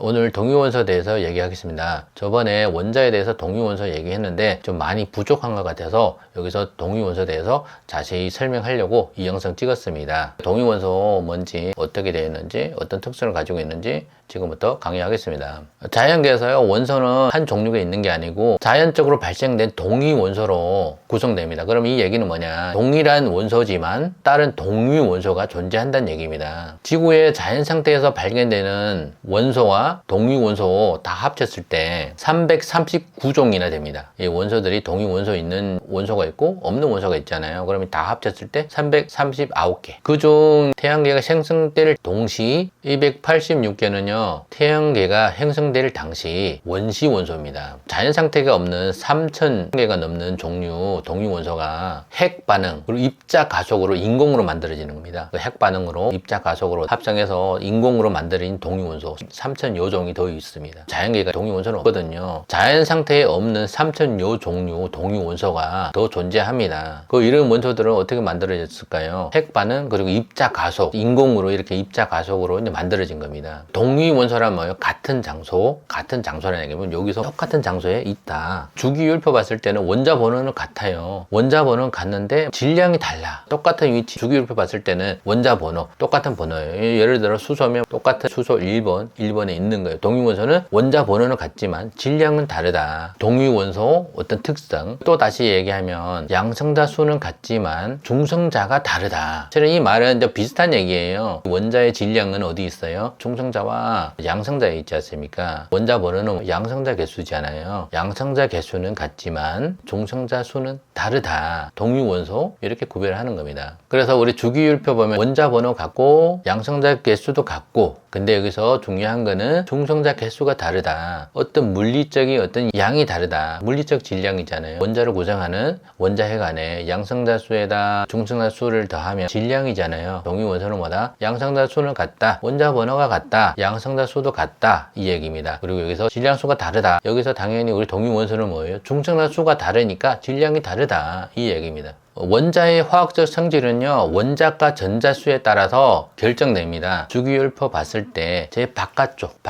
오늘 동위원소에 대해서 얘기하겠습니다. 저번에 원자에 대해서 동위원소 얘기했는데 좀 많이 부족한 것 같아서 여기서 동위원소에 대해서 자세히 설명하려고 이 영상 찍었습니다. 동위원소 뭔지, 어떻게 되어 있는지, 어떤 특성을 가지고 있는지 지금부터 강의하겠습니다. 자연계에서요, 원소는 한 종류가 있는 게 아니고 자연적으로 발생된 동위원소로 구성됩니다. 그럼 이 얘기는 뭐냐? 동일한 원소지만 다른 동위원소가 존재한다는 얘기입니다. 지구의 자연 상태에서 발견되는 원소와 동위원소 다 합쳤을 때 339종이나 됩니다. 이 원소들이 동위원소 있는 원소가 있고 없는 원소가 있잖아요. 그러면 다 합쳤을 때 339개. 그중 태양계가 생성될 동시 286개는요, 태양계가 형성될 당시 원시 원소입니다. 자연 상태가 없는 3000개가 넘는 종류 동위원소가 핵 반응, 그리고 입자 가속으로 인공으로 만들어지는 겁니다. 그 핵 반응으로 입자 가속으로 합성해서 인공으로 만들어진 동위원소 3000여 종이 더 있습니다. 자연계가 동위원소는 없거든요. 자연 상태에 없는 3000여 종류 동위원소가 더 존재합니다. 그 이런 원소들은 어떻게 만들어졌을까요? 핵 반응, 그리고 입자 가속, 인공으로 이렇게 입자 가속으로 이제 만들어진 겁니다. 동위원소란 뭐예요? 같은 장소라는 얘기면 여기서 똑같은 장소에 있다. 주기율표 봤을 때는 원자 번호는 같아요. 원자 번호는 같는데 질량이 달라. 똑같은 위치, 주기율표 봤을 때는 원자 번호, 똑같은 번호예요. 예를 들어 수소면 똑같은 수소 1번에 있는 거예요. 동위원소는 원자 번호는 같지만 질량은 다르다. 동위원소 어떤 특성, 또 다시 얘기하면 양성자 수는 같지만 중성자가 다르다. 실은 이 말은 이제 비슷한 얘기예요. 원자의 질량은 어디 있어요? 중성자와 양성자에 있지 않습니까? 원자 번호는 양성자 개수잖아요. 양성자 개수는 같지만 중성자 수는 다르다. 동위원소 이렇게 구별을 하는 겁니다. 그래서 우리 주기율표 보면 원자 번호 같고 양성자 개수도 같고, 근데 여기서 중요한 거는 중성자 개수가 다르다. 어떤 물리적인 어떤 양이 다르다. 물리적 질량이잖아요. 원자를 구성하는 원자핵 안에 양성자 수에다 중성자 수를 더하면 질량이잖아요. 동위원소는 뭐다? 양성자 수는 같다. 원자 번호가 같다. 양성자 수도 같다. 이 얘기입니다. 그리고 여기서 질량 수가 다르다. 여기서 당연히 우리 동위원소는 뭐예요? 중성자 수가 다르니까 질량이 다르다. 이 얘기입니다. 원자의 화학적 성질은요, 원자과 전자수에 따라서 결정됩니다. 주기율표 봤을 때 제 바깥쪽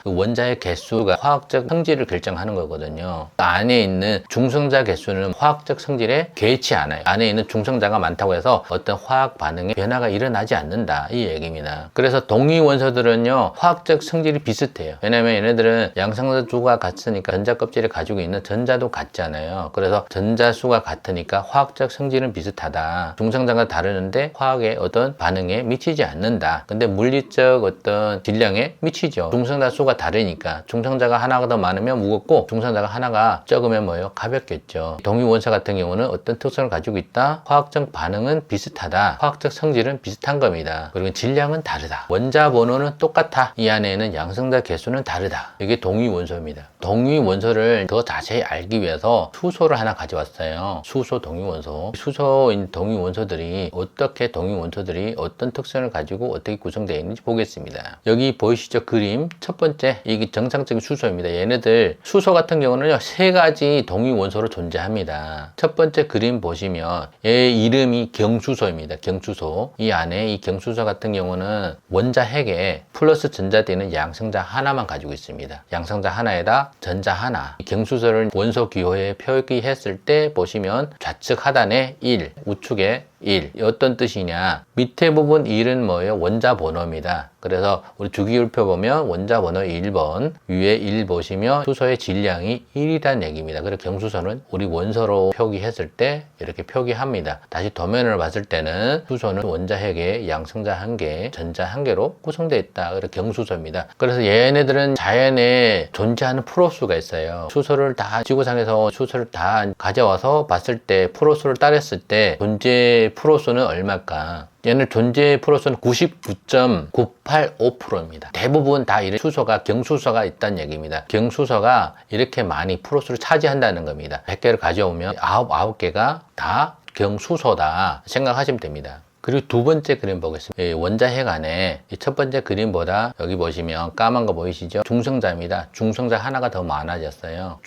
원자의 개수가 화학적 성질을 결정하는 거거든요. 안에 있는 중성자 개수는 화학적 성질에 개의치 않아요. 안에 있는 중성자가 많다고 해서 어떤 화학 반응에 변화가 일어나지 않는다. 이 얘기입니다. 그래서 동위원소들은요, 화학적 성질이 비슷해요. 왜냐면 얘네들은 양성자수가 같으니까 전자 껍질을 가지고 있는 전자도 같잖아요. 그래서 전자수가 같으니까 화학적 성질은 비슷하다. 중성자가 다르는데 화학의 어떤 반응에 미치지 않는다. 근데 물리적 어떤 질량에 미치죠. 중성자 수가 다르니까 중성자가 하나가 더 많으면 무겁고 중성자가 하나가 적으면 뭐예요? 가볍겠죠. 동위원소 같은 경우는 어떤 특성을 가지고 있다? 화학적 반응은 비슷하다. 화학적 성질은 비슷한 겁니다. 그리고 질량은 다르다. 원자 번호는 똑같아. 이 안에는 양성자 개수는 다르다. 이게 동위원소입니다. 동위원소를 더 자세히 알기 위해서 수소를 하나 가져왔어요. 수소 동위원소. 수소인 동위원소들이 어떤 특성을 가지고 어떻게 구성되어 있는지 보겠습니다. 여기 보이시죠? 그림 첫 번째, 이게 정상적인 수소입니다. 얘네들 수소 같은 경우는요, 세 가지 동위원소로 존재합니다. 첫 번째 그림 보시면 얘 이름이 경수소입니다. 경수소. 이 안에 이 경수소 같은 경우는 원자핵에 플러스 전자되는 양성자 하나만 가지고 있습니다. 양성자 하나에다 전자 하나. 경수소를 원소 기호에 표기했을 때 보시면 좌측 하단에 1, 우측에 1. 어떤 뜻이냐? 밑에 부분 1은 뭐예요? 원자 번호입니다. 그래서 우리 주기율표 보면 원자 번호 1번, 위에 1 보시면 수소의 질량이 1이라는 얘기입니다. 그래서 경수소는 우리 원소로 표기했을 때 이렇게 표기합니다. 다시 도면을 봤을 때는 수소는 원자핵에 양성자 1개, 전자 1개로 구성되어 있다. 그래서 경수소입니다. 그래서 얘네들은 자연에 존재하는 프로수가 있어요. 지구상에서 수소를 다 가져와서 봤을 때 프로수를 따졌을 때 존재 프로수는 얼마일까? 얘는 존재 프로수는 99.985%입니다. 대부분 다 이런 수소가 경수소가 있다는 얘기입니다. 경수소가 이렇게 많이 프로수를 차지한다는 겁니다. 100개를 가져오면 9개가 다 경수소다 생각하시면 됩니다. 그리고 두 번째 그림 보겠습니다. 이 원자핵 안에 이 첫 번째 그림보다 여기 보시면 까만 거 보이시죠? 중성자입니다. 중성자 하나가 더 많아졌어요.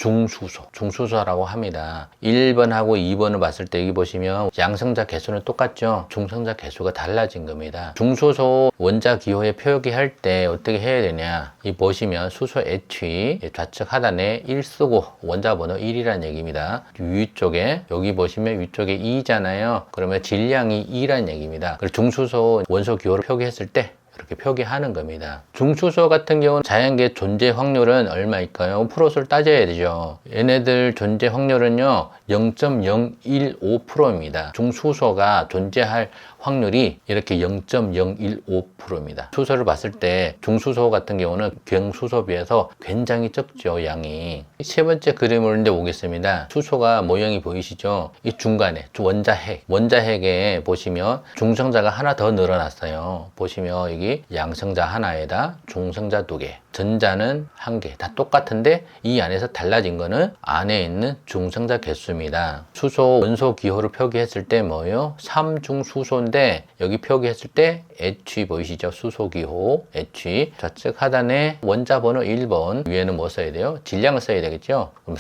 중수소라고 합니다. 1번하고 2번을 봤을 때 여기 보시면 양성자 개수는 똑같죠? 중성자 개수가 달라진 겁니다. 중수소 원자 기호에 표기할 때 어떻게 해야 되냐? 이 보시면 수소 H 좌측 하단에 1 쓰고 원자 번호 1이라는 얘기입니다. 위쪽에 여기 보시면 위쪽에 2잖아요. 그러면 질량이 2라는 얘기입니다. 그리고 중수소 원소 기호를 표기했을 때 이렇게 표기하는 겁니다. 중수소 같은 경우는 자연계 존재 확률은 얼마일까요? 프로수를 따져야 되죠. 얘네들 존재 확률은요 0.015%입니다. 중수소가 존재할 확률이 이렇게 0.015%입니다. 수소를 봤을 때 중수소 같은 경우는 경수소 비해서 굉장히 적죠, 양이. 세 번째 그림을 이제 보겠습니다. 수소가 모형이 보이시죠? 이 중간에 원자핵에 보시면 중성자가 하나 더 늘어났어요. 보시면 여기 양성자 하나에다 중성자 2개, 전자는 1개, 다 똑같은데 이 안에서 달라진 거는 안에 있는 중성자 개수입니다. 수소 원소 기호를 표기했을 때 뭐예요? 3중수소인데 여기 표기했을 때 H 보이시죠? 수소 기호 H 좌측 하단에 원자 번호 1번, 위에는 뭐 써야 돼요? 질량을 써야 되겠죠? 그럼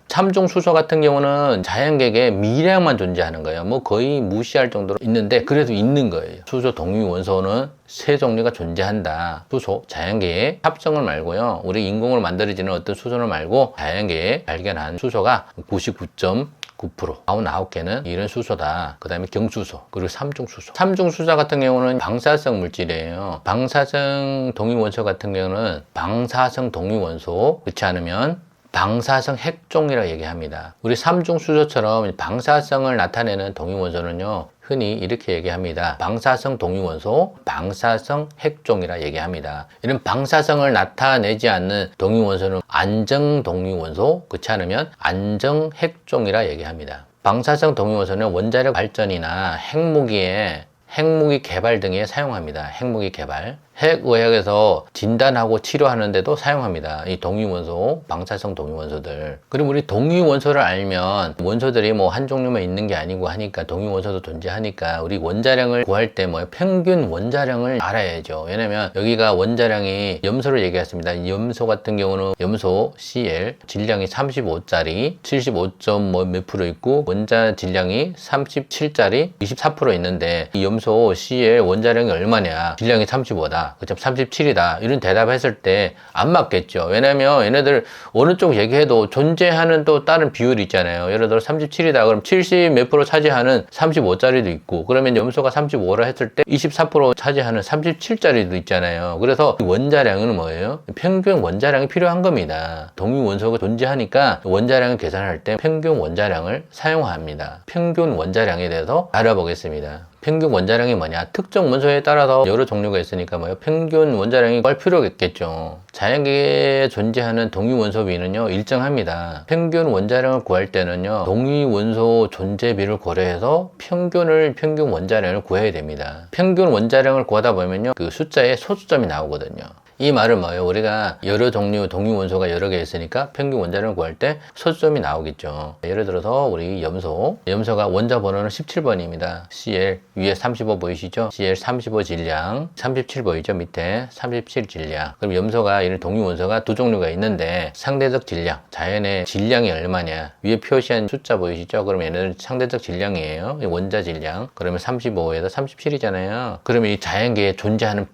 3중수소 같은 경우는 자연계에 미량만 존재하는 거예요. 뭐 거의 무시할 정도로 있는데 그래도 있는 거예요. 수소 동위 원소는 세 종류가 존재한다. 수소, 자연계에 합성을 말고요. 우리 인공으로 만들어지는 어떤 수소를 말고 자연계에 발견한 수소가 99.9%, 99개는 이런 수소다. 그 다음에 경수소, 그리고 삼중수소. 삼중수소 같은 경우는 방사성 물질이에요. 방사성 동위원소 같은 경우는 방사성 동위원소, 그렇지 않으면 방사성 핵종이라고 얘기합니다. 우리 삼중수소처럼 방사성을 나타내는 동위원소는요 흔히 이렇게 얘기합니다. 방사성 동위원소, 방사성 핵종이라 얘기합니다. 이런 방사성을 나타내지 않는 동위원소는 안정 동위원소, 그렇지 않으면 안정 핵종이라 얘기합니다. 방사성 동위원소는 원자력 발전이나 핵무기 개발 등에 사용합니다. 핵무기 개발. 핵의학에서 진단하고 치료하는데도 사용합니다. 이 동위원소, 방사성 동위원소들. 그리고 우리 동위원소를 알면 원소들이 뭐 한 종류만 있는 게 아니고 하니까 동위원소도 존재하니까 우리 원자량을 구할 때 뭐 평균 원자량을 알아야죠. 왜냐면 여기가 원자량이 염소를 얘기했습니다. 염소 같은 경우는 염소 Cl 질량이 35짜리 75점 몇 프로 있고 원자 질량이 37짜리 24% 있는데 이 염소 Cl 원자량이 얼마냐? 질량이 35다. 그점 37이다. 이런 대답했을 때 안 맞겠죠. 왜냐면 얘네들 어느 쪽 얘기해도 존재하는 또 다른 비율이 있잖아요. 예를 들어 37이다. 그럼 70 몇 프로 차지하는 35짜리도 있고, 그러면 염소가 35라 했을 때 24% 차지하는 37짜리도 있잖아요. 그래서 원자량은 뭐예요? 평균 원자량이 필요한 겁니다. 동위 원소가 존재하니까 원자량을 계산할 때 평균 원자량을 사용합니다. 평균 원자량에 대해서 알아보겠습니다. 평균 원자량이 뭐냐? 특정 원소에 따라서 여러 종류가 있으니까 뭐예요? 평균 원자량이 구할 필요가 있겠죠. 자연계에 존재하는 동위 원소 비는요 일정합니다. 평균 원자량을 구할 때는요 동위 원소 존재비를 고려해서 평균 원자량을 구해야 됩니다. 평균 원자량을 구하다 보면요 그 숫자에 소수점이 나오거든요. 이 말은 뭐예요? 우리가 여러 종류 동위 원소가 여러 개 있으니까 평균 원자량을 구할 때 소수점이 나오겠죠. 예를 들어서 우리 염소가 원자 번호는 17번입니다. Cl 위에 35 보이시죠? Cl 35 질량, 37 보이죠? 밑에 37 질량. 그럼 염소가 이런 동위 원소가 두 종류가 있는데 상대적 질량, 자연의 질량이 얼마냐? 위에 표시한 숫자 보이시죠? 그럼 얘는 상대적 질량이에요. 원자 질량. 그러면 35에다 37이잖아요. 그러면 이 자연계에 존재하는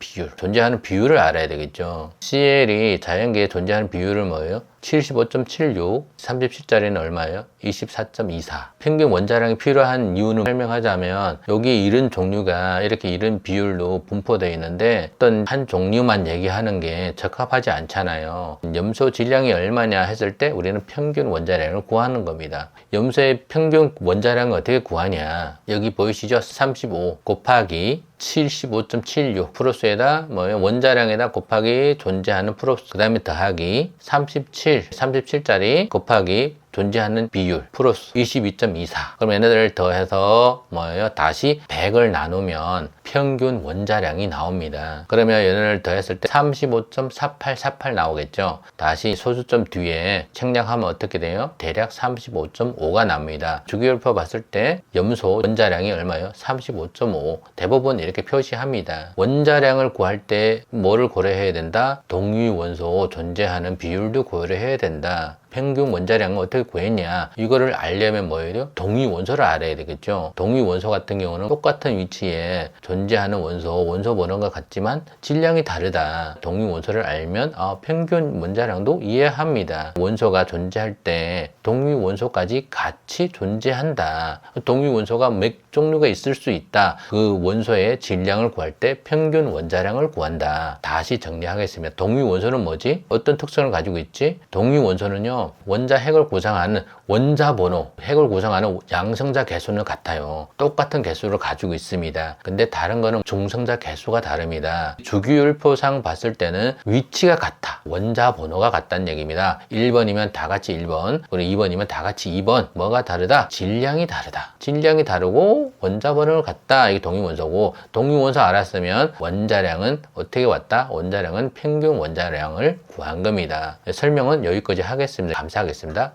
비율을 알아야 되겠죠. CL이 자연계에 존재하는 비율은 뭐예요? 75.76, 37짜리는 얼마예요? 24.24. 평균 원자량이 필요한 이유는 설명하자면 여기 이런 종류가 이렇게 이런 비율로 분포되어 있는데 어떤 한 종류만 얘기하는 게 적합하지 않잖아요. 염소 질량이 얼마냐 했을 때 우리는 평균 원자량을 구하는 겁니다. 염소의 평균 원자량을 어떻게 구하냐? 여기 보이시죠? 35 곱하기 75.76 프로수에다 뭐예요? 원자량에다 곱하기 존재하는 프로수, 그 다음에 더하기 37짜리 곱하기 존재하는 비율 플러스 22.24. 그럼 얘네들을 더해서 뭐예요? 다시 100을 나누면 평균 원자량이 나옵니다. 그러면 얘네를 더했을 때 35.4848 나오겠죠. 다시 소수점 뒤에 책량하면 어떻게 돼요? 대략 35.5가 납니다. 주기율표 봤을 때 염소 원자량이 얼마예요? 35.5. 대부분 이렇게 표시합니다. 원자량을 구할 때 뭐를 고려해야 된다? 동위원소 존재하는 비율도 고려해야 된다. 평균 원자량은 어떻게 구했냐? 이거를 알려면 뭐예요 돼요? 동위원소를 알아야 되겠죠. 동위원소 같은 경우는 똑같은 위치에 존재하는 원소 번호가 같지만 질량이 다르다. 동위원소를 알면 평균 원자량도 이해합니다. 원소가 존재할 때 동위원소까지 같이 존재한다. 동위원소가 몇 종류가 있을 수 있다. 그 원소의 질량을 구할 때 평균 원자량을 구한다. 다시 정리하겠습니다. 동위원소는 뭐지? 어떤 특성을 가지고 있지? 동위원소는요, 원자 핵을 구성하는 원자 번호, 핵을 구성하는 양성자 개수는 같아요. 똑같은 개수를 가지고 있습니다. 근데 다른 거는 중성자 개수가 다릅니다. 주기율표상 봤을 때는 위치가 같아. 원자 번호가 같다는 얘기입니다. 1번이면 다 같이 1번, 그리고 2번이면 다 같이 2번. 뭐가 다르다? 질량이 다르다. 질량이 다르고 원자 번호를 같다. 이게 동위원소고, 동위원소 알았으면 원자량은 어떻게 왔다? 원자량은 평균 원자량을 구한 겁니다. 설명은 여기까지 하겠습니다. 감사하겠습니다.